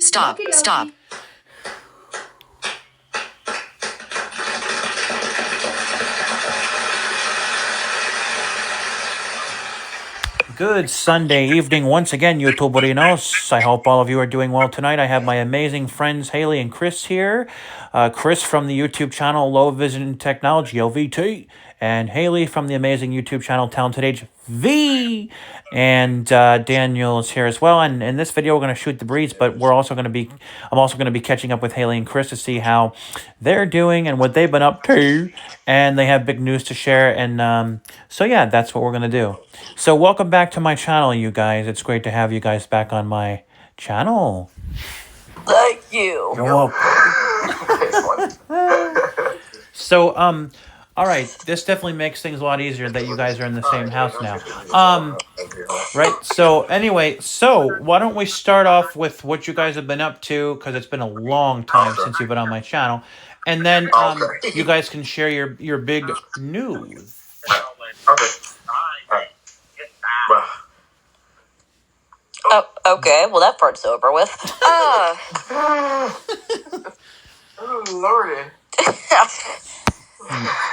Stop. Okey-dokey. Stop. Good Sunday evening once again, YouTuberinos. I hope all of you are doing well tonight. I have my amazing friends Haley and Chris here. Chris from the YouTube channel Low Vision Technology, LVT, and Haley from the amazing YouTube channel Talented Age V. And Daniel is here as well. And in this video, we're going to shoot the breeze, but I'm also going to be catching up with Haley and Chris to see how they're doing and what they've been up to. And they have big news to share. And so, yeah, that's what we're going to do. So welcome back to my channel, you guys. It's great to have you guys back on my channel. Thank you. You're welcome. So, all right. This definitely makes things a lot easier that you guys are in the same house now. Right. So anyway, why don't we start off with what you guys have been up to, because it's been a long time since you've been on my channel, and then you guys can share your big news. Oh, okay. Well, that part's over with. Oh, Lordy.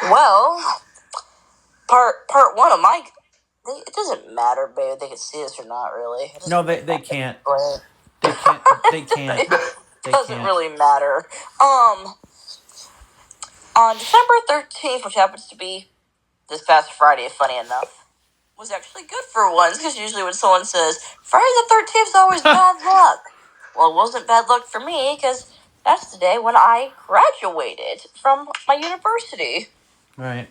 Well, part one of my. It doesn't matter, babe. They can see us or not, really. No, they can't. They can't. It doesn't really matter. On December 13th, which happens to be this past Friday, funny enough, was actually good for once, because usually when someone says, Friday the 13th is always bad luck. Well, it wasn't bad luck for me, because that's the day when I graduated from my university. Right.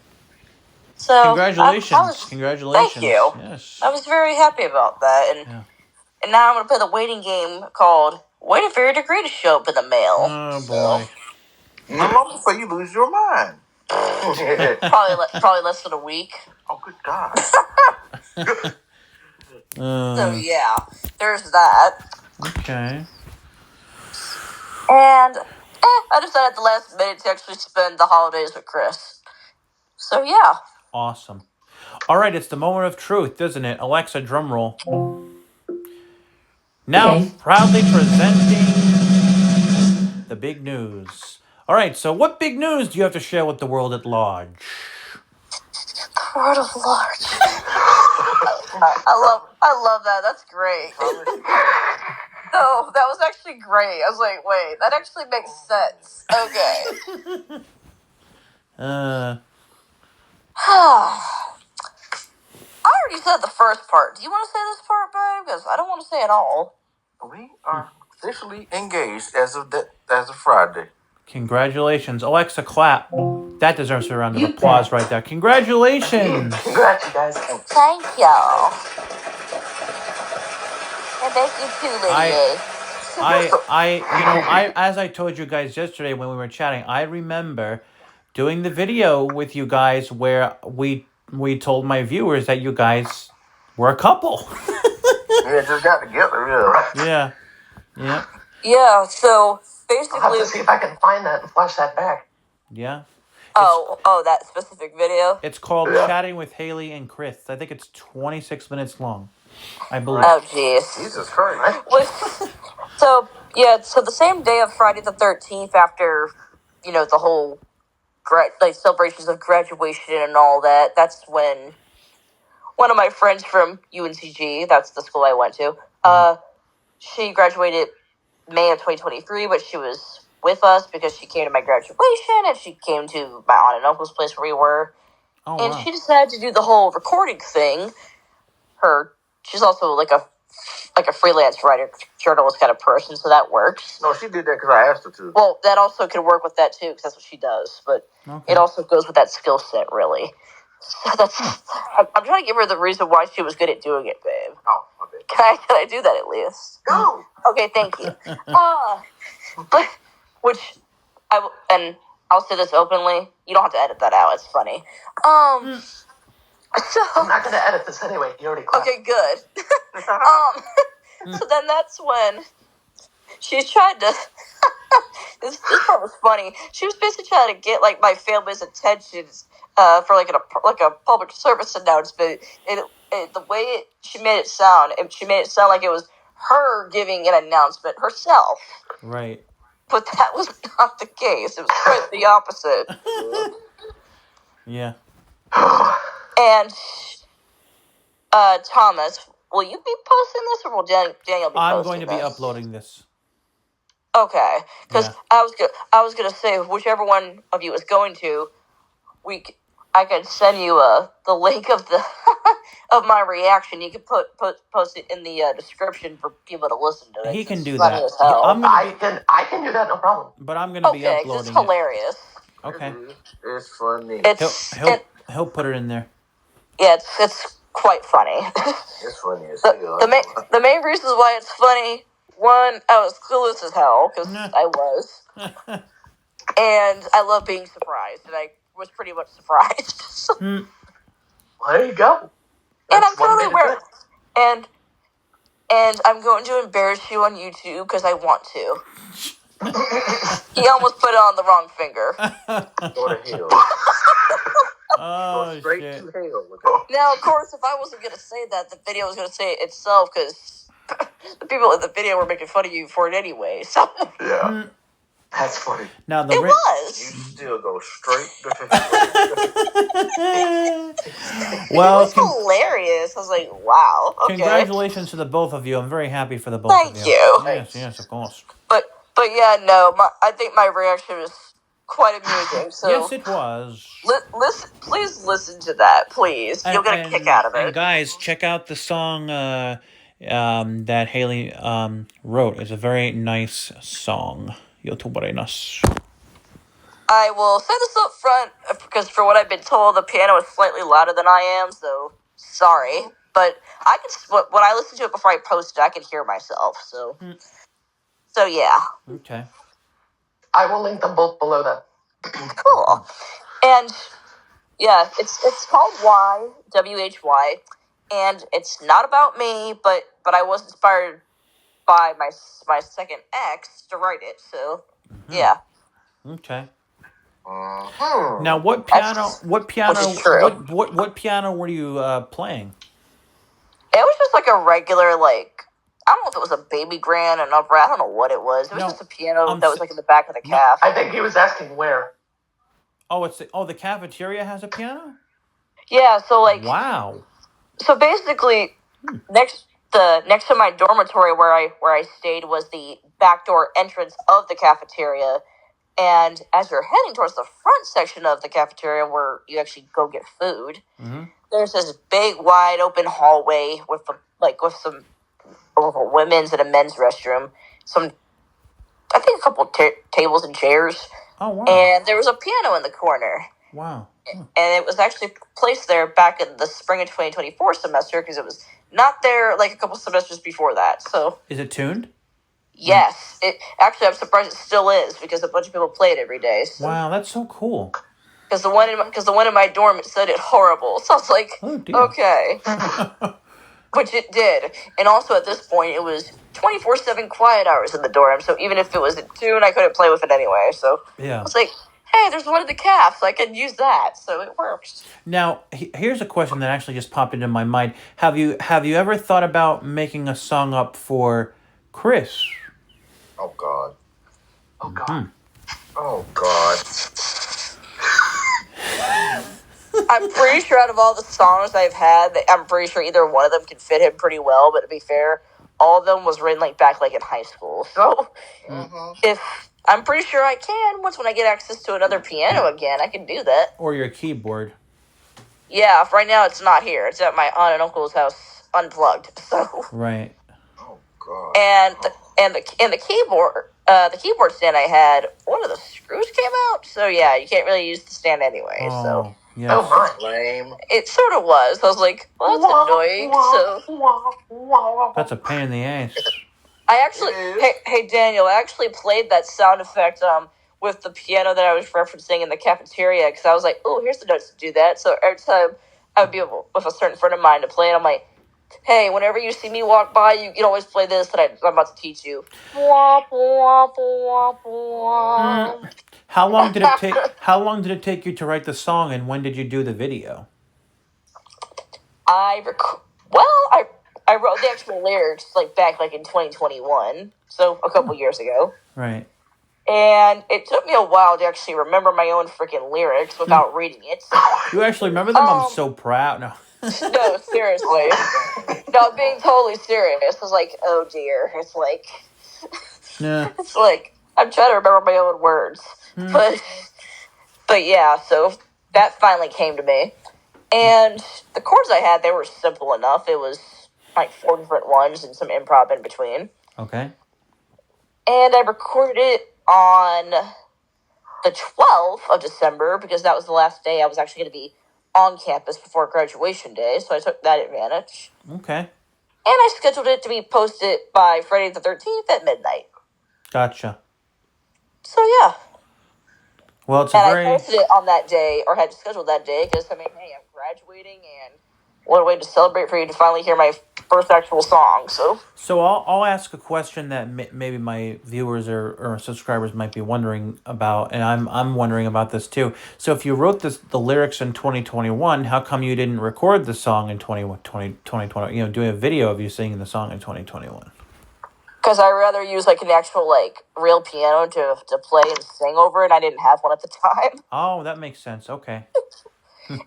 So congratulations. Congratulations. Thank you. Yes. I was very happy about that. And now I'm going to play the waiting game called Waiting for Your Degree to Show Up in the Mail. Oh, boy. How long before you lose your mind? Probably less than a week. Oh, good God. So, yeah, there's that. Okay. And I decided at the last minute to actually spend the holidays with Chris. So, yeah. Awesome. All right, it's the moment of truth, isn't it? Alexa, drum roll. Now, proudly presenting the big news. All right, so what big news do you have to share with the world at large? The world at large. I love that. That's great. No, that was actually great. I was like, wait, that actually makes sense. Okay. I already said the first part. Do you want to say this part, babe? Because I don't want to say it all. We are officially engaged as of Friday. Congratulations. Alexa, clap. That deserves a round of applause right there. Congratulations. Congrats, you guys. Thank y'all. And thank you too, Lady I as I told you guys yesterday when we were chatting, I remember doing the video with you guys where we told my viewers that you guys were a couple. Yeah, just got together, yeah. Yeah. Yeah, so basically... I'll have to see if I can find that and flash that back. Yeah. Oh, that specific video? It's called Chatting with Haley and Chris. I think it's 26 minutes long, I believe. Oh, jeez. Jesus Christ. So the same day of Friday the 13th, after, the whole celebrations of graduation and all that, that's when one of my friends from UNCG, that's the school I went to, she graduated May of 2023, but she was with us because she came to my graduation and she came to my aunt and uncle's place where we were. Oh, and wow. she decided to do the whole recording thing. She's also like a freelance writer, journalist kind of person, so that works. No, she did that because I asked her to. Well, that also could work with that too, because that's what she does. But It also goes with that skill set, really. So I'm trying to give her the reason why she was good at doing it, babe. Oh, okay. Can I do that at least? Go. Okay, thank you. I'll say this openly. You don't have to edit that out. It's funny. So I'm not going to edit this anyway. You already clapped. Okay, good. So then that's when she's trying to... this part was funny. She was basically trying to get my family's attention for a public service announcement. And the way she made it sound like it was her giving an announcement herself. Right. But that was not the case. It was quite the opposite. Yeah. And Thomas, will you be posting this, or will Daniel be posting this? I'm going to be uploading this. Okay, because Yeah. I was gonna say whichever one of you is going to, I could send you the link of the of my reaction. You could post it in the description for people to listen to it. He can It's do funny that. as hell. I'm gonna be, I can do that, no problem. but I'm gonna be Okay, 'cause uploading it's hilarious. it. Okay. It's funny. He'll put it in there. Yeah, it's quite funny. It's funny as hell. The main reasons why it's funny, one, I was clueless as hell, because I was. And I love being surprised, and I was pretty much surprised. Well, there you go. And That's I'm one way totally to do wearing, it. and I'm going to embarrass you on YouTube because I want to. He almost put it on the wrong finger. Go to hell. Oh, Go straight shit. to hell with that. Now, of course, if I wasn't going to say that, the video was going to say it itself, because the people in the video were making fun of you for it anyway. So Yeah. That's funny. Now the it You was. still go straight to hell. It Well, was hilarious. I was like, wow. Okay. congratulations to the both of you. I'm very happy for the both Thank of you. you. Yes, of course. But yeah, no, I think my reaction was quite amusing. So Yes, it was. please listen to that, please. You'll get a kick out of And it. guys, check out the song that Haley wrote. It's a very nice song. YouTubereinas. I will say this up front, because for what I've been told, the piano is slightly louder than I am, so sorry. But I can, when I listen to it before I post it, I can hear myself. So yeah, Okay. I will link them both below that. cool. And yeah, it's called WHY, and it's not about me, but I was inspired by my second ex to write it. So yeah. Okay. Mhm. Now, what piano? Which is true. What piano were you playing? It was just like a regular, like, I don't know if it was a baby grand, an upright, I don't know what it was. It was No, just a piano I'm that was s- like in the back of the no. calf. I think he was asking where. Oh, the cafeteria has a piano. Yeah, so like, Wow. so basically, next to my dormitory where I stayed was the back door entrance of the cafeteria, and as you're heading towards the front section of the cafeteria where you actually go get food, there's this big wide open hallway with some women's and a men's restroom, I think a couple tables and chairs, Oh wow. and there was a piano in the corner. Wow. And it was actually placed there back in the spring of 2024 semester, because it was not there like a couple semesters before that. So Is it tuned? yes, it actually, I'm surprised it still is, because a bunch of people play it every day. So. Wow, that's so cool. Because the one in my dorm, it said it horrible. So I was like, Oh dear. okay, which it did. And also at this point, it was 24/7 quiet hours in the dorm. So even if it was in tune, I couldn't play with it anyway. So I Yeah. was like, hey, there's one in the calf, so I can use that. So it works. Now, here's a question that actually just popped into my mind. Have you ever thought about making a song up for Chris? Oh God. Oh God. Oh God. I'm pretty sure out of all the songs I've had, I'm pretty sure either one of them can fit him pretty well. But to be fair, all of them was written back in high school. So if I'm pretty sure I can, when I get access to another piano again, I can do that. Or your keyboard? Yeah, right now it's not here. It's at my aunt and uncle's house, unplugged. So Right. Oh God. and the keyboard stand I had, one of the screws came out. So yeah, you can't really use the stand anyway. So Oh, yes. Oh my. Lame. it sort of was. I was like, well, that's annoying. So That's a pain in the ass. I actually, It is. hey Daniel, I actually played that sound effect with the piano that I was referencing in the cafeteria, because I was like, oh, here's the notes to do that. So every time I would be with a certain friend of mine to play it, I'm like, hey, whenever you see me walk by, you can always play this that I'm about to teach you. How long did it take? How long did it take you to write the song, and when did you do the video? I I wrote the actual lyrics back in 2021, so a couple years ago. Right. And it took me a while to actually remember my own freaking lyrics without reading it. You actually remember them? I'm so proud. No. No, seriously. No, being totally serious. I was like, oh dear. It's Yeah. it's I'm trying to remember my own words. But yeah, so that finally came to me. And the chords I had, they were simple enough. It was 4 different ones and some improv in between. Okay. And I recorded it on the 12th of December because that was the last day I was actually going to be on campus before graduation day. So I took that advantage. Okay. And I scheduled it to be posted by Friday the 13th at midnight. Gotcha. So yeah. Well, it's and a very... I posted it on that day, or had scheduled that day, because, hey, I'm graduating, and what a way to celebrate for you to finally hear my first actual song, so... So I'll ask a question that maybe my viewers or subscribers might be wondering about, and I'm wondering about this too. So if you wrote the lyrics in 2021, how come you didn't record the song in 2020, doing a video of you singing the song in 2021? Because I'd rather use, an actual, real piano to play and sing over, and I didn't have one at the time. Oh, that makes sense. Okay.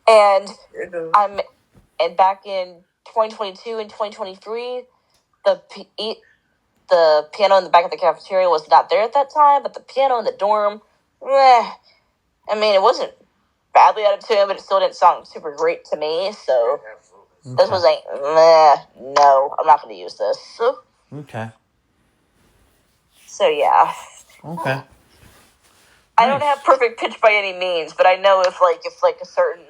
And and back in 2022 and 2023, the piano in the back of the cafeteria was not there at that time, but the piano in the dorm, I mean, it wasn't badly out of tune, but it still didn't sound super great to me, so this was no, I'm not going to use this. Okay. So yeah. Okay. I don't have perfect pitch by any means, but I know if a certain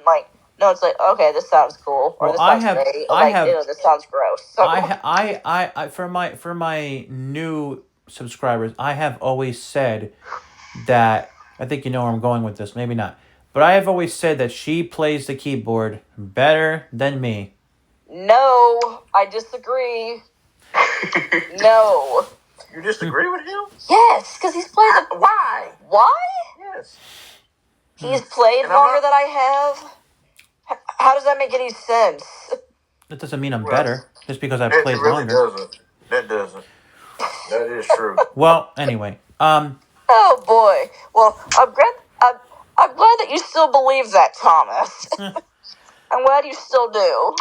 no, it's okay, this sounds cool, or Well, this sounds great, this sounds gross. So. I for my new subscribers, I have always said that, I think you know where I'm going with this, maybe not, but I have always said that she plays the keyboard better than me. No, I disagree. No. You disagree with him? Yes, because he's played the... Why? Why? Yes. He's played longer than I have? How does that make any sense? That doesn't mean I'm better, just because I've It played really longer. doesn't. That doesn't. That is true. Well, anyway, Oh boy. Well, I'm glad that you still believe that, Thomas. I'm glad you still do.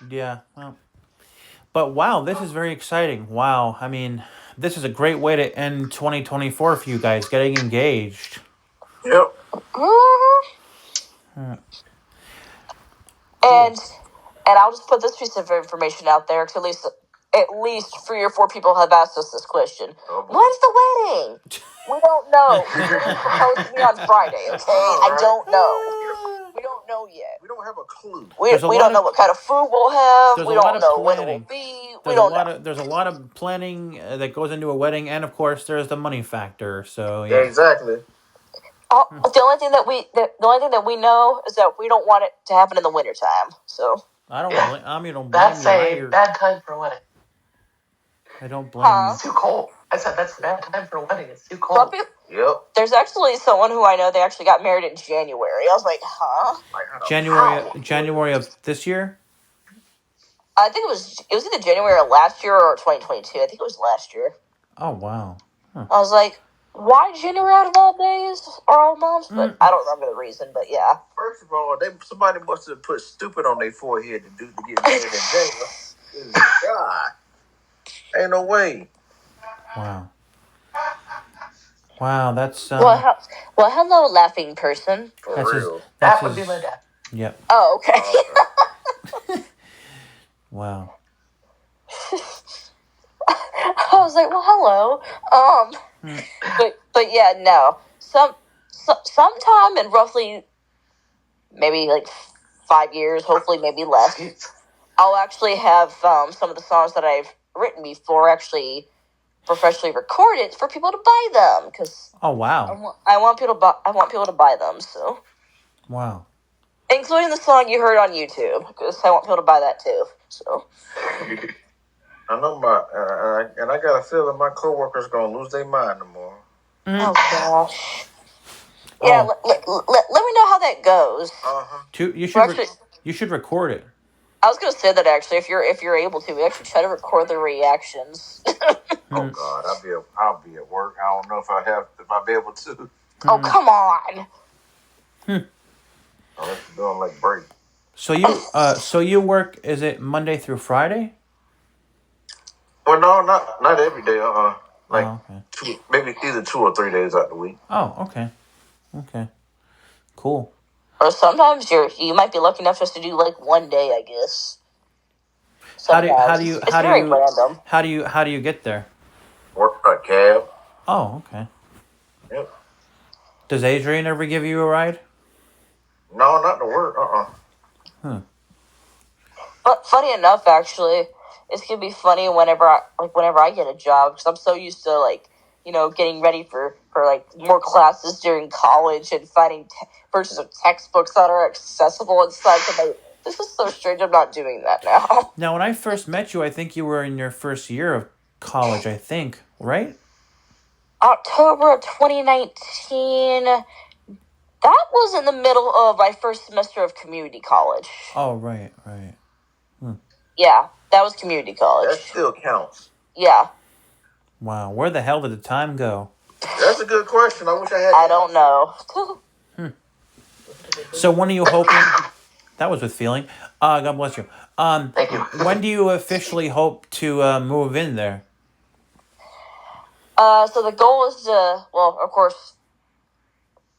yeah, well, but wow, this is very exciting. Wow, I mean, this is a great way to end 2024 for you guys, getting engaged. Yep. Mm-hmm. And I'll just put this piece of information out there, because at least 3 or 4 people have asked us this question. Oh, When's the wedding? We don't know. He didn't propose to me on Friday, okay? I don't know. We don't know yet. We don't have a clue. We don't know what kind of food we'll have. We don't know when it will be. We don't know. There's a lot of planning that goes into a wedding, and of course, there's the money factor. So Yeah, exactly. The only thing that we know is that we don't want it to happen in the wintertime. So I don't blame. I mean, don't blame That's you. a bad time for a wedding. I don't blame you. It's too cold. I said that's a bad time for a wedding. It's too cold. Yep. There's actually someone who I know, they actually got married in January. I was like, huh? January of this year. I think it was either January of last year or 2022. I think it was last year. Oh wow. I was like, why January out of all days or all months? But I don't remember the reason. But yeah. First of all, somebody must have put stupid on their forehead to get married in January. God, ain't no way. Wow. Wow, that's Well, hello, laughing person. For that's real. his, That would be my dad. Yep. Oh, okay. Wow. I was like, well, hello. But yeah, no. Sometime in roughly maybe 5 years, hopefully maybe less, I'll actually have some of the songs that I've written before actually professionally recorded for people to buy them, because Oh wow. I want people to buy them, so Wow. including the song you heard on YouTube, because I want people to buy that too. So I know and I got a feeling my coworkers gonna lose their mind tomorrow. oh gosh, yeah. Let me know how that goes. Uh huh. You Well, actually, should record it. I was gonna say that actually, if you're able to, actually try to record the reactions. Oh God, I'll be at work. I don't know if I'll be able to. Oh come on! Unless you're doing like break. So you work? Is it Monday through Friday? Well, no, not every day. Like Oh, okay. maybe either 2 or 3 days out of the week. Oh, okay, cool. Or sometimes you might be lucky enough just to do like one day, I guess. How do you It's very random. how do you get there? Work a cab. Oh, okay. Yep. Does Adrian ever give you a ride? No, not to work. But funny enough, actually, it's gonna be funny whenever I get a job, because I'm so used to like getting ready for like more classes during college and finding versions of textbooks that are accessible and such. And this is so strange. I'm not doing that now. Now, when I first met you, I think you were in your first year of college. I think, right? October of 2019. That was in the middle of my first semester of community college. Oh, right. Yeah, that was community college. That still counts. Yeah. Wow, where the hell did the time go? That's a good question. I wish I had. I don't know. So when are you hoping? That was with feeling. God bless you. Thank you. When do you officially hope to move in there? So the goal is to, well, of course,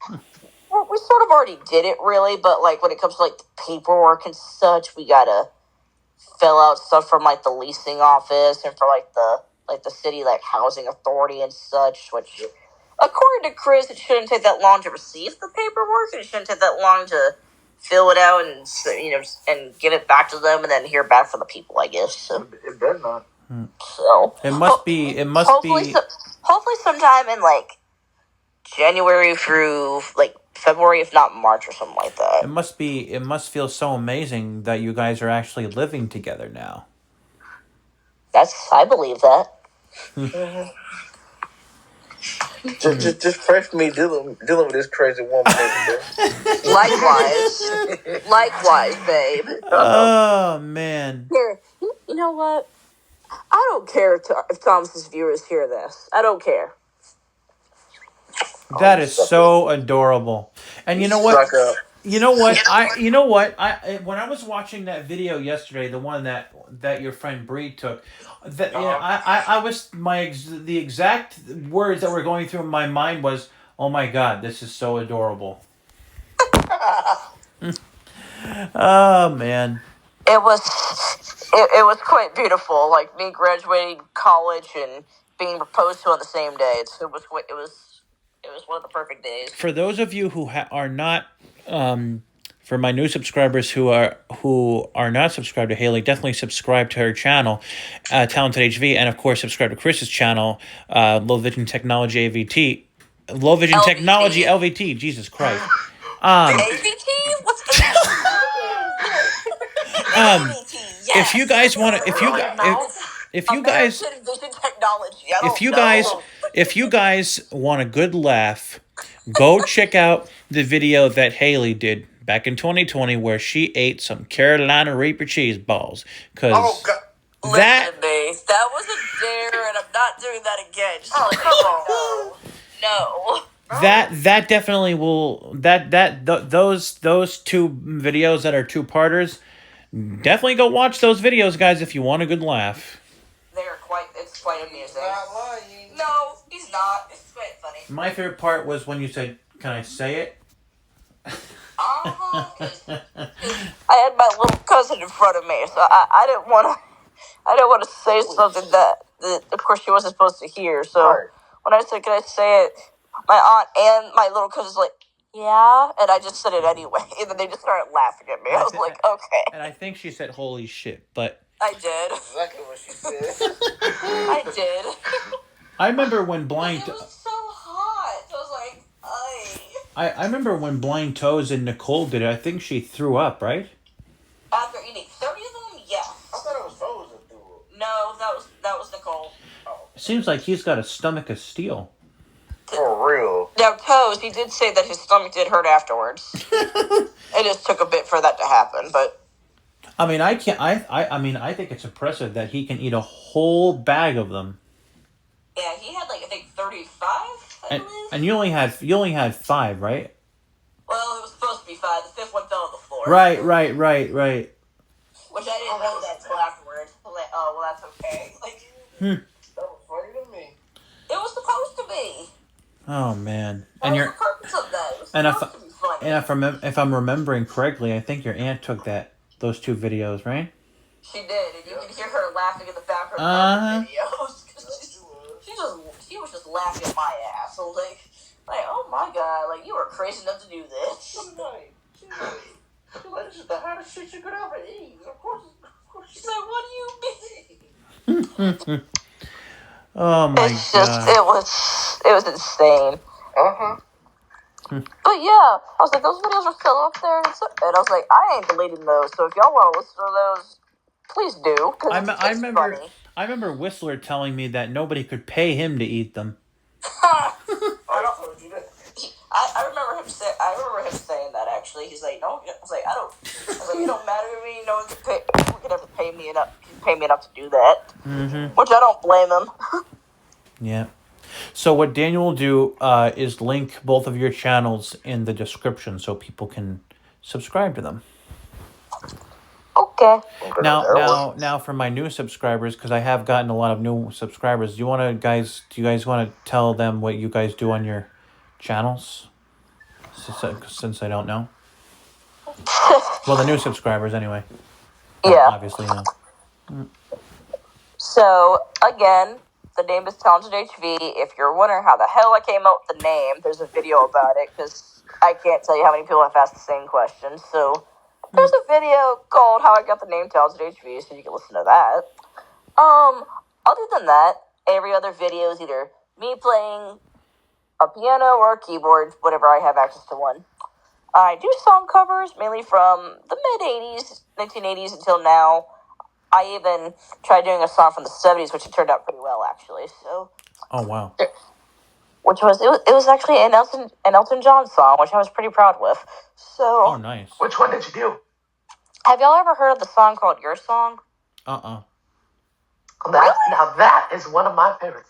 we sort of already did it, really, but, like, when it comes to, like, the paperwork and such, we gotta fill out stuff from, like, the leasing office and for, like, the city, like, housing authority and such, which, according to Chris, it shouldn't take that long to receive the paperwork, and it shouldn't take that long to fill it out and, and give it back to them and then hear back from the people, I guess. So, It better not. so It must be. hopefully sometime in, like, January through, like, February, if not March or something like that. It must feel so amazing that you guys are actually living together now. I believe that. Just pray for me dealing with this crazy woman every day. Likewise, babe. Oh man. Here, you know what? I don't care if Thomas's viewers hear this. I don't care. That is so adorable. And you know what? Suck up. You know what? When I was watching that video yesterday, the one that your friend Bree took, I was the exact words that were going through my mind was, "Oh my God, this is so adorable." Oh man. It was quite beautiful. Like me graduating college and being proposed to on the same day. It was one of the perfect days. For those of you who are not, for my new subscribers who are not subscribed to Haley, definitely subscribe to her channel, Talented HV, and of course subscribe to Chris's channel, Low Vision Technology AVT, Low Vision LVT. Technology LVT. Jesus Christ. AVT? What's AVT? Yes. If you guys want to, if you guys want a good laugh, go check out the video that Haley did back in 2020 where she ate some Carolina Reaper cheese balls. Cause Listen to me. That was a dare, and I'm not doing that again. Just no. That definitely will those two videos that are two-parters. Definitely go watch those videos, guys, if you want a good laugh. It's quite amusing. Not lying. No, he's not. It's quite funny. My favorite part was when you said, "Can I say it?" I had my little cousin in front of me, so I didn't want to say something that of course she wasn't supposed to hear. So when I said, "Can I say it?" my aunt and my little cousin's like, "Yeah," and I just said it anyway, and then they just started laughing at me. I was like, "Okay." And I think she said, "Holy shit!" But I did. Exactly what she said. I did. I remember when Blind. It was so hot. I was like, I remember when Blind Toes and Nicole did it. I think she threw up, right? After eating 30 of them, yeah. I thought it was Frozen. No, that was Nicole. It seems like he's got a stomach of steel. For real. Now, Toes, he did say that his stomach did hurt afterwards. It just took a bit for that to happen, but I mean, I can't. I mean, I think it's impressive that he can eat a whole bag of them. Yeah, he had like I think 35, I believe. And you only had 5, right? Well, it was supposed to be 5. The 5th one fell on the floor. Right. Which I didn't know that until afterwards. I was like, oh, well, that's okay. Like, That was funny to me. it was supposed to be. Oh man. That was the purpose of that. It was supposed to be funny. And if I'm remembering correctly, I think your aunt took those 2 videos, right? She did, and you can hear her laughing in the background of the videos. She was just laughing at my ass. So like, oh my god, like you were crazy enough to do this. She's like, this is the hottest shit you could ever eat. Of course. She's like, what do you mean? Oh my it's just, god. it was insane. But yeah, I was like, those videos are still up there, and I was like, I ain't deleting those. So if y'all want to listen to those, please do. I remember Whistler telling me that nobody could pay him to eat them. I remember him saying that actually. He's like, no. I was like, it don't matter to me. No one could ever pay me enough to do that. Mm-hmm. Which I don't blame him. Yeah. So what Daniel will do is link both of your channels in the description so people can subscribe to them. Okay. Now for my new subscribers, because I have gotten a lot of new subscribers. Do you guys want to tell them what you guys do on your channels? Since I don't know. Well, the new subscribers anyway. Yeah. Obviously, no. So again, the name is Talented HV. If you're wondering how the hell I came up with the name, there's a video about it because I can't tell you how many people have asked the same question. So there's a video called "How I Got the Name Talented HV," so you can listen to that. Other than that, every other video is either me playing a piano or a keyboard, whenever I have access to one. I do song covers, mainly from the mid-'80s, 1980s until now. I even tried doing a song from the 70s, which turned out pretty well, actually. So. Oh wow. It was actually an Elton John song, which I was pretty proud with. So. Oh, nice. Which one did you do? Have y'all ever heard of the song called Your Song? Uh-uh. Now that is one of my favorites.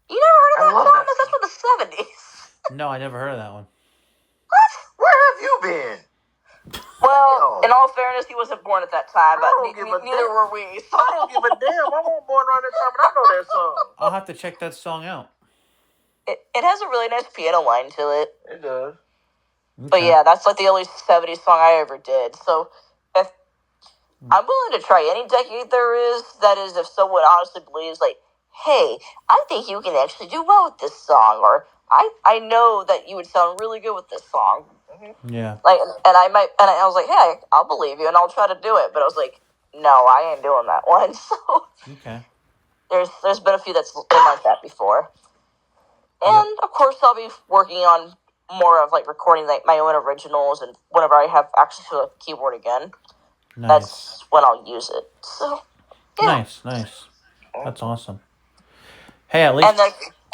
You never heard of that song? That That's from the 70s. No, I never heard of that one. What? Where have you been? Well, in all fairness, he wasn't born at that time, but neither were we. So. I don't give a damn. I wasn't born around that time, and I know that song. I'll have to check that song out. It has a really nice piano line to it. It does. Okay. But yeah, that's like the only 70s song I ever did. So if I'm willing to try any decade there is, that is, if someone honestly believes, like, hey, I think you can actually do well with this song, or I know that you would sound really good with this song. Yeah. Like, and I was like, hey, I'll believe you, and I'll try to do it. But I was like, no, I ain't doing that one. So Okay. there's been a few that's been like that before. And of course, I'll be working on more of like recording like my own originals, and whenever I have access to a keyboard again, Nice. that's when I'll use it. So yeah. Nice. That's awesome. Hey, at least.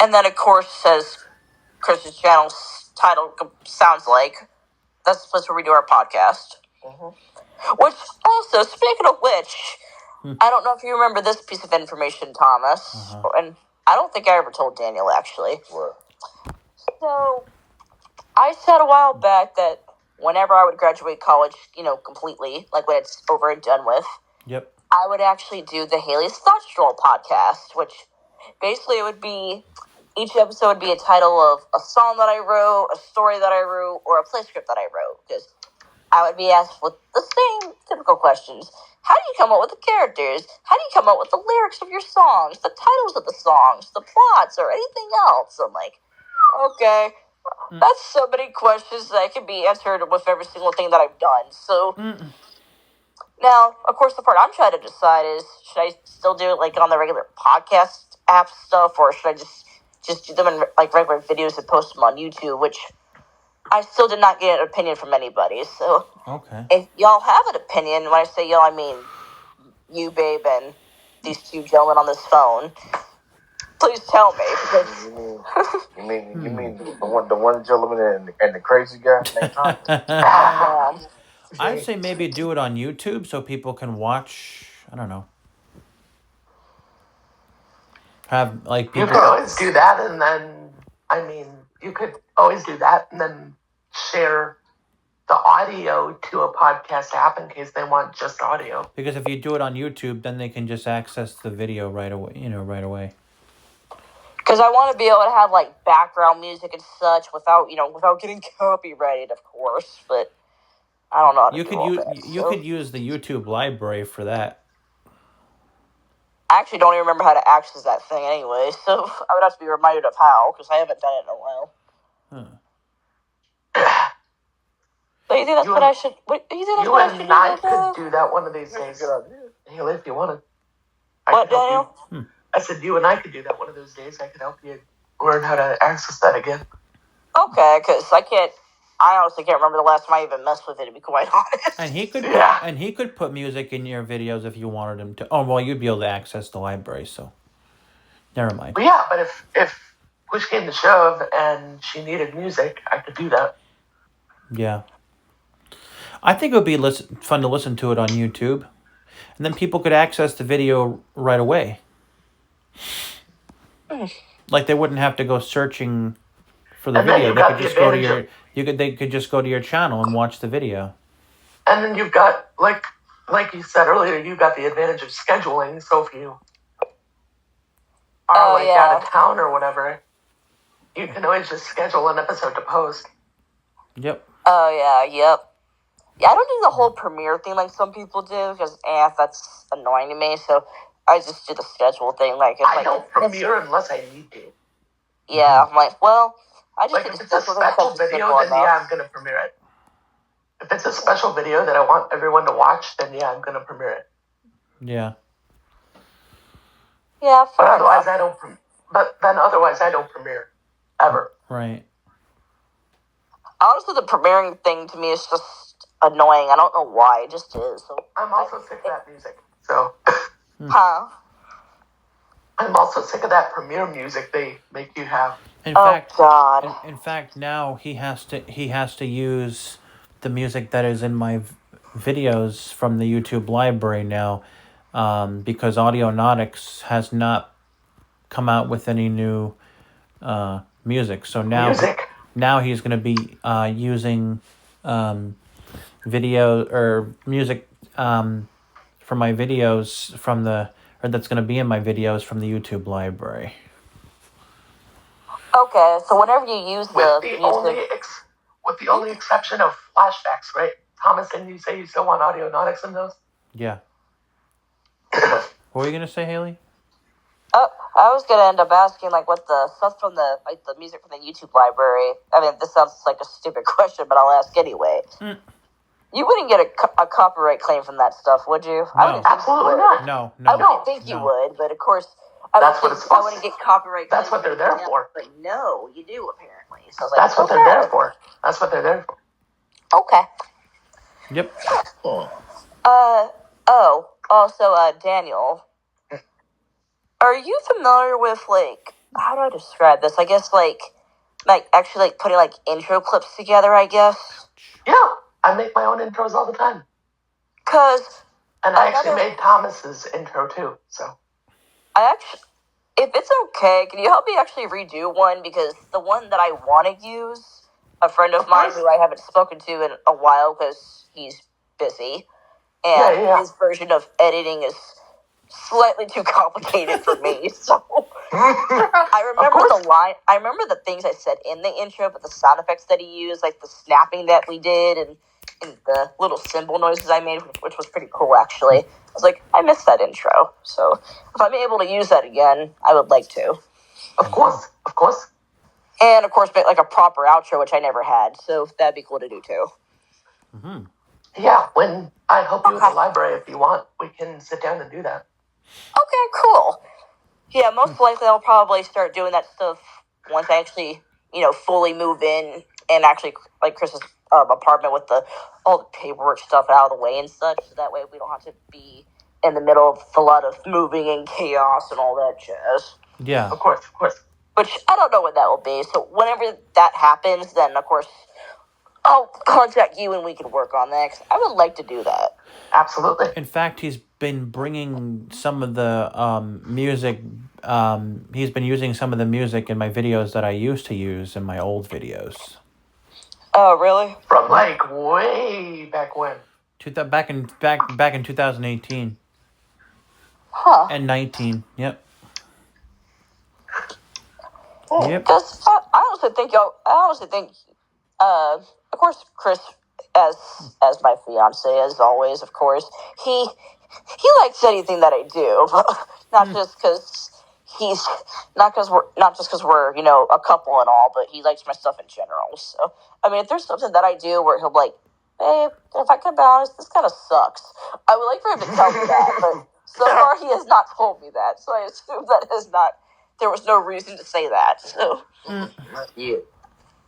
And then of course, as Chris's channel's title sounds like, that's the place where we do our podcast. Which also, speaking of which, I don't know if you remember this piece of information, Thomas, and I don't think I ever told Daniel actually. What? So, I said a while back that whenever I would graduate college, completely, like when it's over and done with, Yep. I would actually do the Haley's Thought Stroll podcast, which basically it would be, each episode would be a title of a song that I wrote, a story that I wrote, or a play script that I wrote, because I would be asked with the same typical questions. How do you come up with the characters? How do you come up with the lyrics of your songs, the titles of the songs, the plots, or anything else? I'm like, okay, that's so many questions that can be answered with every single thing that I've done. So now, of course, the part I'm trying to decide is, should I still do it like on the regular podcast app stuff, or should I just do them in like regular videos and post them on YouTube, which I still did not get an opinion from anybody. So Okay. if y'all have an opinion, when I say y'all, I mean you, babe, and these two gentlemen on this phone, please tell me. Because You mean the one gentleman and the crazy guy named Tom? I'd say maybe do it on YouTube so people can watch. I don't know. Have like You people. could always do that, and then you could always do that, and then share the audio to a podcast app in case they want just audio. Because if you do it on YouTube, then they can just access the video right away. Right away. Because I want to be able to have like background music and such without getting copyrighted, of course. But I don't know how to You do could all use that, you so. could use the YouTube library for that. I actually don't even remember how to access that thing anyway, so I would have to be reminded of how, because I haven't done it in a while. But you think that's what I should? You think that's You what I should and I do? could do that one of these days. Good idea. Haley, if you wanted. What, Daniel? I said you and I could do that one of those days. I could help you learn how to access that again. Okay, because I honestly can't remember the last time I even messed with it, to be quite honest. And he could Yeah. and he could put music in your videos if you wanted him to. Oh well, you'd be able to access the library, so never mind. But yeah, but if push came to shove and she needed music, I could do that. Yeah, I think it would be fun to listen to it on YouTube, and then people could access the video right away. Like they wouldn't have to go searching for the And then video. you They got could the just go to advantage your. They could just go to your channel and watch the video. And then you've got, like you said earlier, you got the advantage of scheduling. So if you are out of town or whatever, you can always just schedule an episode to post. Yep. Oh, yeah, yep. Yeah, I don't do the whole premiere thing like some people do, because that's annoying to me, so I just do the schedule thing. I don't premiere unless I need to. Yeah, I'm like, well, I just Like, did if the it's a schedule thing special because it's video, simple then enough. yeah, I'm going to premiere it. If it's a special video that I want everyone to watch, then yeah, I'm going to premiere it. Yeah. Yeah, But fair otherwise, enough. otherwise I don't premiere. Ever. Right. Honestly, the premiering thing to me is just annoying. I don't know why. It just is. So, I'm also sick of that music. So, huh? I'm also sick of that premiere music they make you have. In Oh, fact, God. in fact, now he has to use the music that is in my videos from the YouTube library now, because Audionautics has not come out with any new music. So now he's going to be using video or music for my videos that's going to be in my videos from the YouTube library. Okay, so whenever you use With the the music... only exception of flashbacks, right? Thomas, didn't you say you still want Audionautics in those? Yeah. What were you going to say, Haley? I was gonna end up asking what the stuff from the music from the YouTube library. I mean, this sounds like a stupid question, but I'll ask anyway. You wouldn't get a copyright claim from that stuff, would you? No. I wouldn't think Absolutely you would. not. No. I wouldn't think you would, but of course, That's what it's I supposed wouldn't to. get copyright. That's what they're there for. But no, you do apparently. So I was That's what they're there for. That's what they're there for. Okay. Yep. Also, Daniel, are you familiar with how do I describe this? I guess actually putting intro clips together, I guess. Yeah, I make my own intros all the time. And I actually made Thomas's intro too. So if it's okay, can you help me actually redo one? Because the one that I want to use, a friend of mine who I haven't spoken to in a while because he's busy, and his version of editing is slightly too complicated for me. So I remember the things I said in the intro, but the sound effects that he used, like the snapping that we did, and the little cymbal noises I made, which was pretty cool, actually. I was like, I missed that intro. So if I'm able to use that again, I would like to. Of course. And, of course, make a proper outro, which I never had. So that'd be cool to do, too. Mm-hmm. Yeah, when I help you with the library, if you want, we can sit down and do that. Okay, cool. Yeah, most likely I'll probably start doing that stuff once I actually, fully move in and actually, Chris's apartment with all the paperwork stuff out of the way and such. So that way we don't have to be in the middle of a lot of moving and chaos and all that jazz. Yeah. Of course. Which I don't know when that will be. So whenever that happens, then, of course, I'll contact you and we can work on that. 'Cause I would like to do that. Absolutely. In fact, he's been bringing some of the music. He's been using some of the music in my videos that I used to use in my old videos. Oh, really? From like way back when. Back in 2018 Huh. and 19. Yep. Yep. Because I honestly think of course, Chris, as my fiance, as always, of course, he likes anything that I do, not just because we're a couple and all, but he likes my stuff in general. So I mean, if there's something that I do where he'll be like, babe, if I can be honest, this kind of sucks, I would like for him to tell me that, but so far he has not told me that, so I assume there was no reason to say that. So Not yet.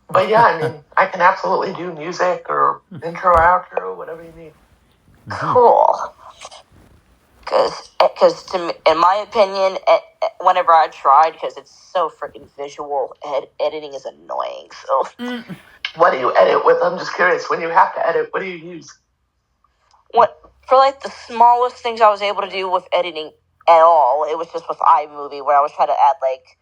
But yeah, I mean, I can absolutely do music or intro, outro, whatever you need. cool. Because in my opinion, whenever I tried, because it's so freaking visual, editing is annoying. So What do you edit with? I'm just curious. When you have to edit, what do you use? for like the smallest things I was able to do with editing at all, it was just with iMovie, where I was trying to add like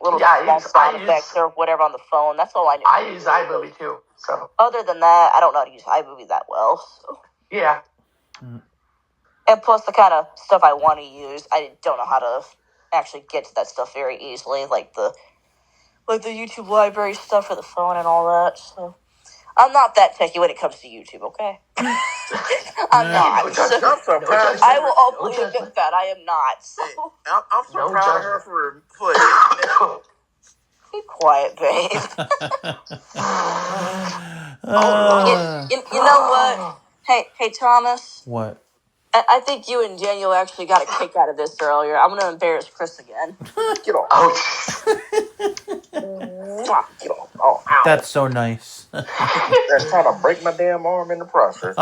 little small sound effects or whatever on the phone. That's all I knew. I use iMovie too. So Other than that, I don't know how to use iMovie that well. So. yeah. And plus, the kind of stuff I want to use, I don't know how to actually get to that stuff very easily, like the YouTube library stuff for the phone and all that. So I'm not that techy when it comes to YouTube, okay? I'm not. No So judgment. I'm surprised. I will No openly judgment. admit that I am not. So I'm so No proud of her for be quiet, babe. You know what? Hey, Thomas. What? I think you and Daniel actually got a kick out of this earlier. I'm going to embarrass Chris again. Get off. Oh, Get off. Oh, ow. That's so nice. They're trying to break my damn arm in the process.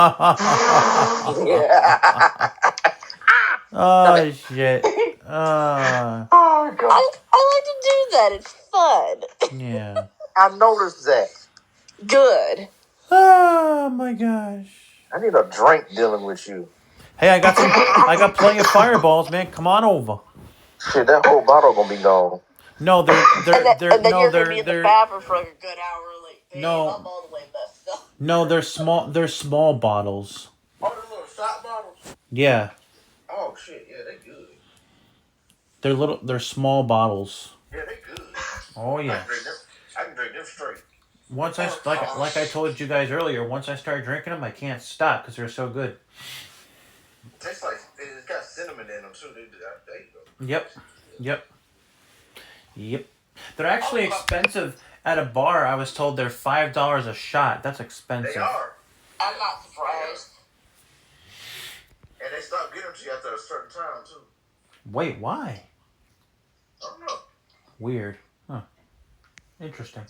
Yeah. Oh shit. oh God. I like to do that. It's fun. Yeah. I noticed that. Good. Oh my gosh. I need a drink dealing with you. Hey, I got plenty of fireballs, man. Come on over. Shit, that whole bottle gonna be gone. No, they're And then you're going to be in the they're bathroom for like a good hour. Like, babe, No. I'm all the way messed up. no, they're small. They're small bottles. Oh, the little shot bottles? Yeah, Oh, shit, yeah, they good. they're small bottles. Yeah, they good. Oh yeah. I can drink them straight. Once like I told you guys earlier, once I start drinking them, I can't stop because they're so good. Tastes like, it's got cinnamon in them, too. There you go. Yep. They're actually expensive at a bar. I was told they're $5 a shot. That's expensive. They are. I'm not surprised. And they stop getting them to you after a certain time, too. Wait, why? I don't know. Weird. Huh. Interesting.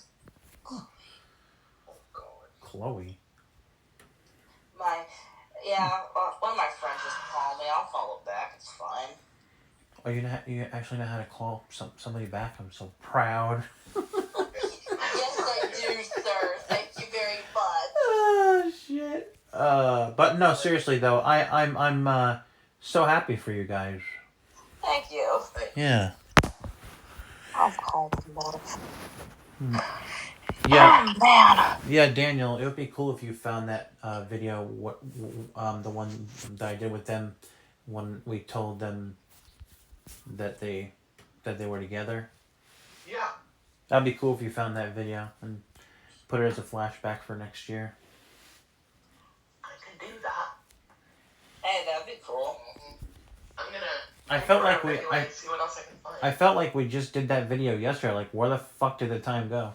Oh, God. Chloe. One of my friends just called me. I'll follow back. It's fine. Oh, you actually know how to call somebody back? I'm so proud. Yes, I do, sir. Thank you very much. Oh shit. But no, seriously though, I'm so happy for you guys. Thank you. Yeah. I'll call them back. Yeah. Oh, man. Yeah, Daniel, it would be cool if you found that video. The one that I did with them when we told them that they were together. Yeah. That'd be cool if you found that video and put it as a flashback for next year. I can do that. Hey, that'd be cool. I'm gonna. I felt like see what else I can find. I felt like we just did that video yesterday. Like, where the fuck did the time go?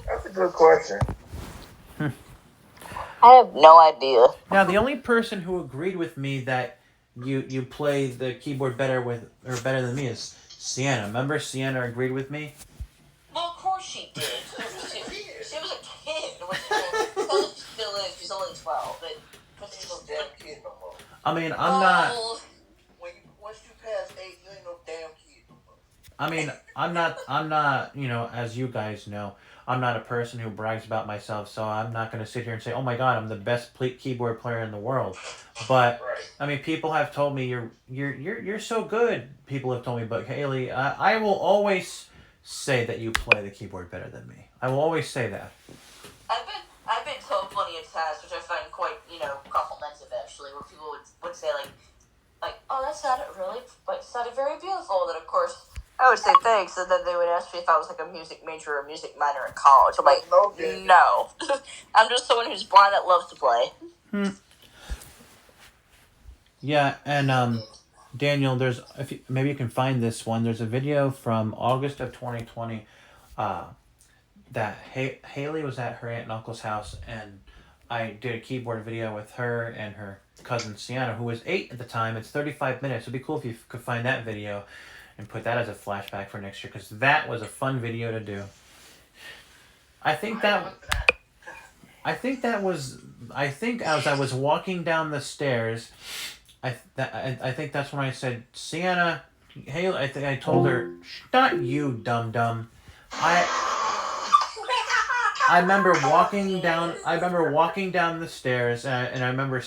That's a good question. I have no idea. Now, the only person who agreed with me that you play the keyboard better than me is Sienna. Remember, Sienna agreed with me. Well, of course she did. She was a kid. Well, she still is. She's only 12. But she's No damn kid no more. I mean, I'm not. Once you pass 8, you ain't no damn kid no more. I mean, I'm not, as you guys know, I'm not a person who brags about myself, so I'm not going to sit here and say, "Oh my God, I'm the best keyboard player in the world." But Right. I mean, people have told me you're so good. People have told me, but Haley, I will always say that you play the keyboard better than me. I will always say that. I've been told plenty of times, which I find quite complimentive actually, where people would say like oh that sounded very beautiful. And then of course I would say thanks, and then they would ask me if I was like a music major or a music minor in college. I'm like, No, Daniel. no. I'm just someone who's blind that loves to play. Yeah, and Daniel, maybe you can find this one. There's a video from August of 2020 that Haley was at her aunt and uncle's house, and I did a keyboard video with her and her cousin Sienna, who was 8 at the time. It's 35 minutes. It'd be cool if you could find that video and put that as a flashback for next year, because that was a fun video to do. I think as I was walking down the stairs, I think that's when I said, Sienna, Haley, I think I told her, not you, dum dum. I remember walking down the stairs, and I remember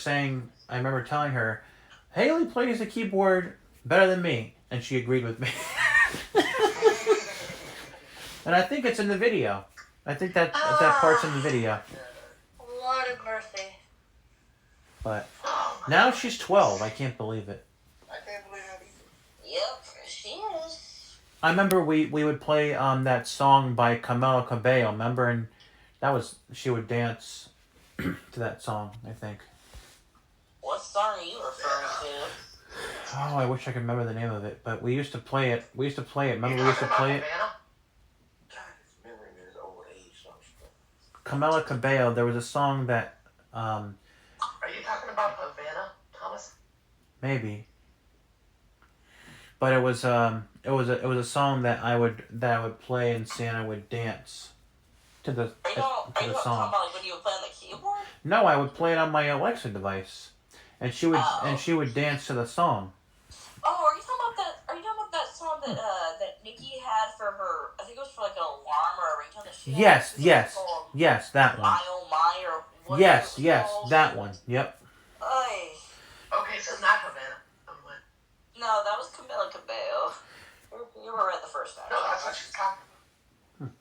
telling her, Haley plays the keyboard better than me, and she agreed with me. And I think it's in the video. I think that part's in the video. Lord of mercy. But now she's 12. I can't believe it. I can't believe that either. Yep, she is. I remember we would play that song by Camila Cabello. Remember, and she would dance to that song. I think. What song are you referring to? Oh, I wish I could remember the name of it. But we used to play it. Remember, we used to play it. God, his memory is old age. Camila Cabello. There was a song that. Are you talking about Havana, Thomas? Maybe. But it was a song that I would play and Santa would dance to the Are you song. talking about like when you were playing the keyboard? No, I would play it on my Alexa device, and she would Oh. dance to the song. Oh, are you talking about that? Are you talking about that song that Nikki had for her? I think it was for like an alarm or a ringtone that she had. Yes, that one. My oh my or what? Yes, that one. Yep. Ay. Okay, so not Havana. No, that was Camila Cabello. You were right the first time. No, that's what she's talking about.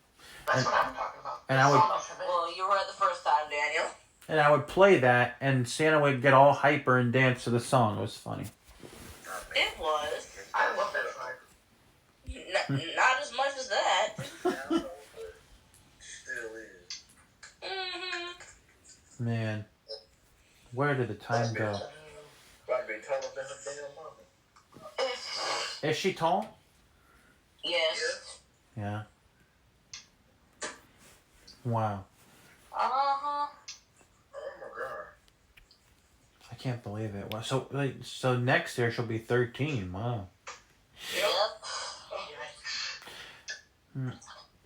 That's what I'm talking about. And I would. Well, you were right the first time, Daniel. And I would play that, and Santa would get all hyper and dance to the song. It was funny. It was. I love that song. Not as much as that. Still is. Mm-hmm. Man, where did the time go? About to be taller than her damn mama. Is she tall? Yes. Yeah. Wow. Uh-huh. Oh my god. I can't believe it. Wow. So next year she'll be 13. Wow. Yep.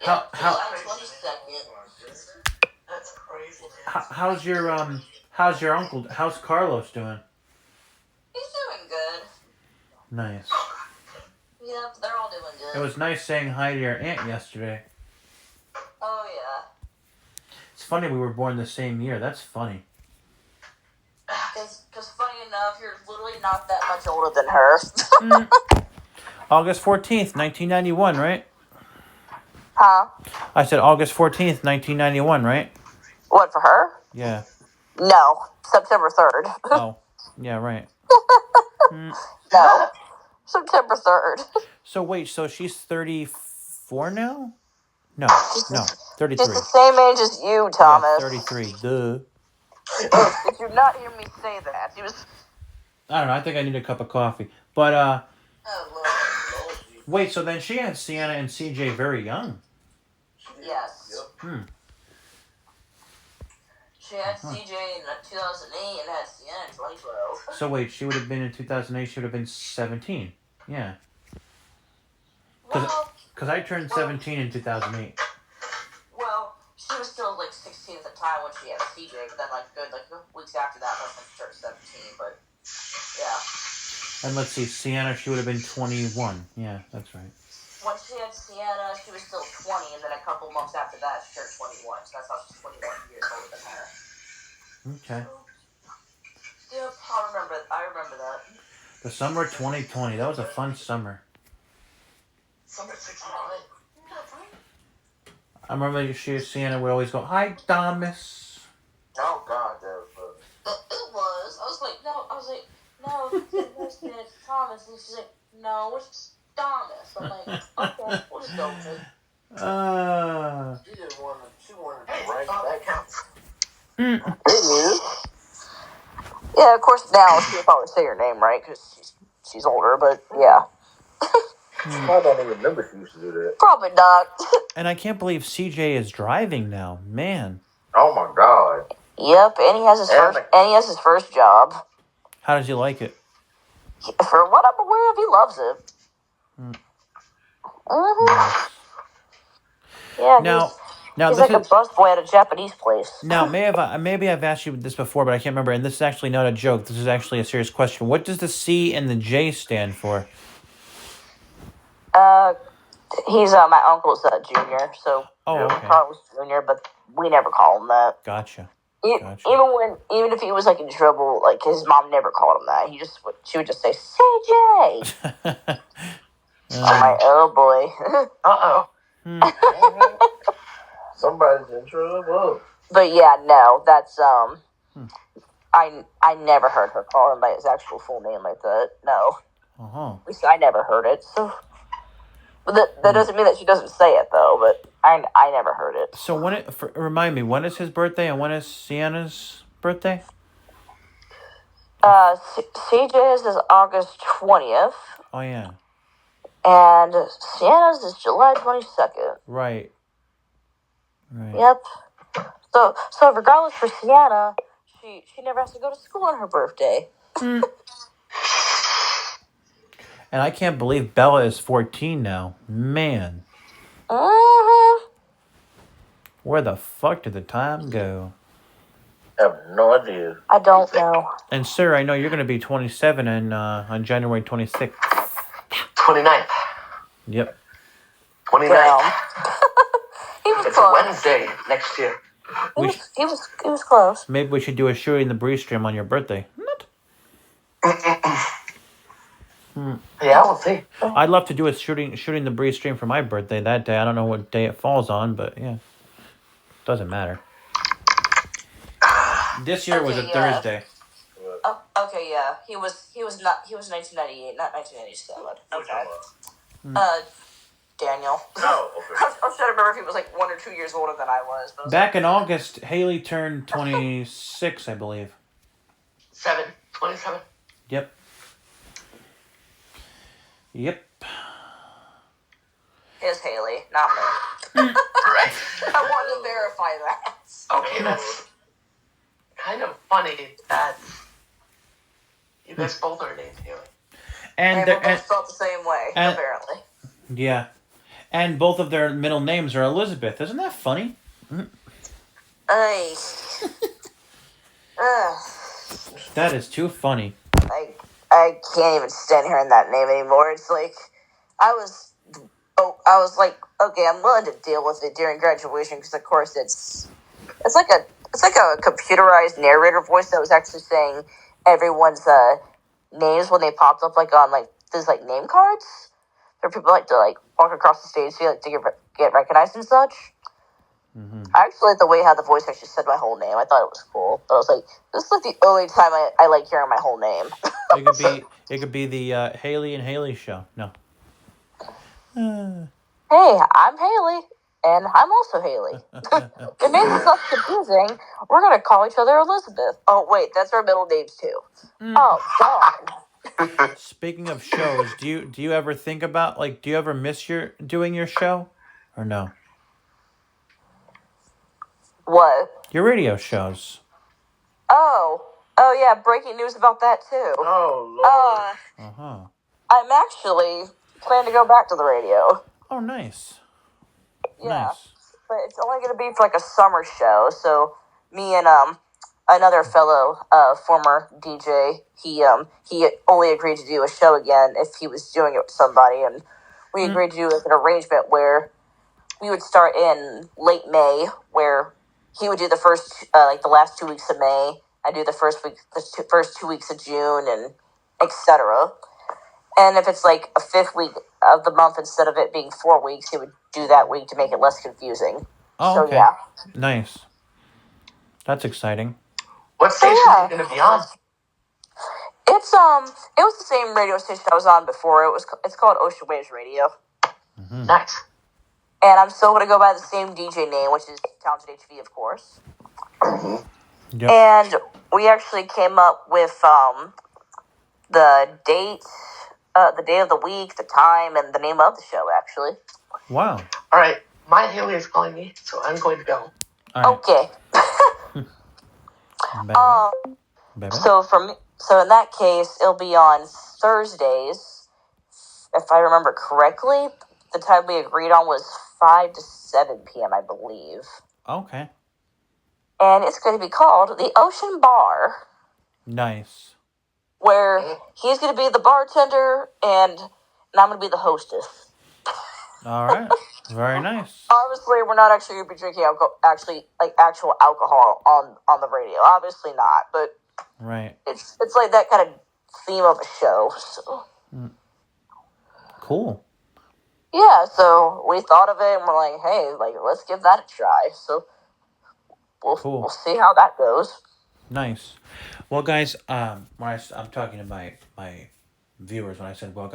How- July 22nd. That's crazy, man. How's your uncle? How's Carlos doing? He's doing good. Nice. Yep, they're all doing good. It was nice saying hi to your aunt yesterday. Oh, yeah. It's funny we were born the same year. That's funny. Because funny enough, you're literally not that much older than her. August 14th, 1991, right? Huh? I said August 14th, 1991, right? What, for her? Yeah. No. September 3rd. Oh. Yeah, right. No. September 3rd. So wait, so she's 34 now? No, 33. She's the same age as you, Thomas. Yeah, 33. Duh. Did you not hear me say that? He was... I don't know. I think I need a cup of coffee. But, Oh, Lord. wait, so then she had Sienna and CJ very young. Yes. Yep. She had CJ in 2008 and had Sienna in 2012. So wait, she would have been in 2008, she would have been 17. Yeah. Well, Because I turned 17 in 2008. well, she was still like 16 at the time when she had CJ, but then like weeks after that, that's when she turned 17. But yeah. And let's see, Sienna, she would have been 21. Yeah, that's right. when she had Sienna, she was still 20, and then a couple months after that, she turned 21. So that's how she's 21 years older than her. Okay. Yep, I remember that. The summer 2020. That was a fun summer. Summer 69. I remember she was Sienna would always go, "Hi, Thomas." Oh God, that was funny. It was. I was like, no, it's Thomas. And she's like, no, it's Thomas. I'm like, okay, we'll just go with it. She wanted to rank that back. counts. It is. Yeah, of course now she'll probably say her name right because she's older, but yeah. I don't even remember she used to do that. Probably not. And I can't believe CJ is driving now. Man. Oh my God. Yep, and he has his first job. How does he like it? For what I'm aware of, he loves it. Nice. Yeah, Now he's this like a busboy at a Japanese place. Now, maybe I've asked you this before, but I can't remember. And this is actually not a joke. This is actually a serious question. What does the C and the J stand for? He's my uncle's junior, so Okay. Carlos Junior, but we never call him that. Gotcha. Even if he was like in trouble, like his mom never called him that. She would just say CJ. I'm like, oh boy. Uh-oh. Somebody's in trouble. But yeah, no, that's I never heard her call him by his actual full name like that. No, at least I never heard it. So, but that doesn't mean that she doesn't say it though. But I never heard it. So remind me, when is his birthday and when is Sienna's birthday? CJ's is August 20th. Oh yeah. And Sienna's is July 22nd. Right. Yep. So regardless for Sienna, she never has to go to school on her birthday. And I can't believe Bella is 14 now. Man. Where the fuck did the time go? I have no idea. I don't know. And sir, I know you're going to be 27 on January 26th. 29th. Yep. 29th. Well, he was It's close. a Wednesday next year. He was close. Maybe we should do a shooting the breeze stream on your birthday. Yeah, we'll see. I'd love to do a shooting the breeze stream for my birthday that day. I don't know what day it falls on, but yeah, doesn't matter. This year was a Thursday. Oh, okay, yeah. He was 1998, not 1987. Okay. Daniel. Oh, okay. I was trying to remember if he was like 1 or 2 years older than I was. But Back in August, Haley turned 26, I believe. 27. Yep. It's Haley, not me. Right. I wanted to verify that. Okay, that's kind of funny that you guys both are named Haley. And we both felt the same way, and- apparently. yeah, and both of their middle names are Elizabeth. Isn't that funny? Ay. That is too funny. I can't even stand hearing that name anymore. It's like I was like, okay, I'm willing to deal with it during graduation because, of course, it's like a computerized narrator voice that was actually saying everyone's names when they popped up like on like these like name cards for people like to like walk across the stage to get recognized and such. Mm-hmm. I actually like the way how the voice actually said my whole name. I thought it was cool. But I was like, this is like the only time I like hearing my whole name. It could be the Haley and Haley show. No. Hey, I'm Haley, and I'm also Haley. It makes it less confusing. We're gonna call each other Elizabeth. Oh wait, that's our middle names too. Oh God. Speaking of shows, do you ever think about do you ever miss doing your show, or no? What? Your radio shows. Oh yeah, breaking news about that too. Oh Lord. I'm actually planning to go back to the radio. Oh, nice. Yeah, Nice. but it's only going to be for like a summer show. So me and another fellow former DJ, he only agreed to do a show again if he was doing it with somebody, and we agreed to do like an arrangement where we would start in late May, where he would do the first, like the last 2 weeks of May. I do the first 2 weeks of June, and etc. And if it's like a fifth week of the month instead of it being 4 weeks, he would do that week to make it less confusing. Oh, So okay. yeah, Nice. That's exciting. What station are you going to be on? it's it was the same radio station I was on before. It's called Ocean Waves Radio, Nice. and I'm still gonna go by the same DJ name, which is Talented HV, of course. Yep. And we actually came up with the date, the day of the week, the time, and the name of the show. Actually, Wow. All right. My Haley is calling me, so I'm going to go. All right. okay. Baby. So in that case, it'll be on Thursdays, if I remember correctly. The time we agreed on was 5 to 7 p.m., I believe. Okay. And it's going to be called the Ocean Bar, Nice. where he's going to be the bartender and I'm going to be the hostess. All right. Very nice. Obviously, we're not actually going to be drinking actual alcohol on the radio. Obviously not, but Right. it's like that kind of theme of a show. So Cool. yeah, so we thought of it and we're like, hey, like let's give that a try. So Cool. we'll see how that goes. Nice. Well, guys, I'm talking to my viewers when I said, well,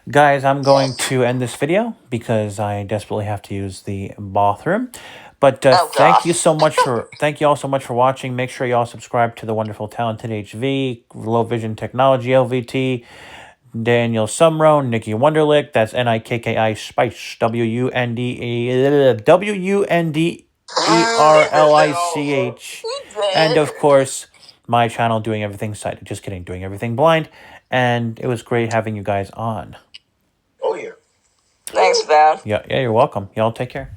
guys, I'm going to end this video because I desperately have to use the bathroom. But thank you so much thank you all so much for watching. Make sure you all subscribe to the wonderful Talented HV, Low Vision Technology LVT, Daniel Sumro, Nikki Wunderlich. That's Nikki Spice WUNDERLICH. And of course, my channel, Doing Everything Sighted. Just kidding, Doing Everything Blind. And it was great having you guys on. Oh, yeah. Thanks, man. Yeah, you're welcome. Y'all take care.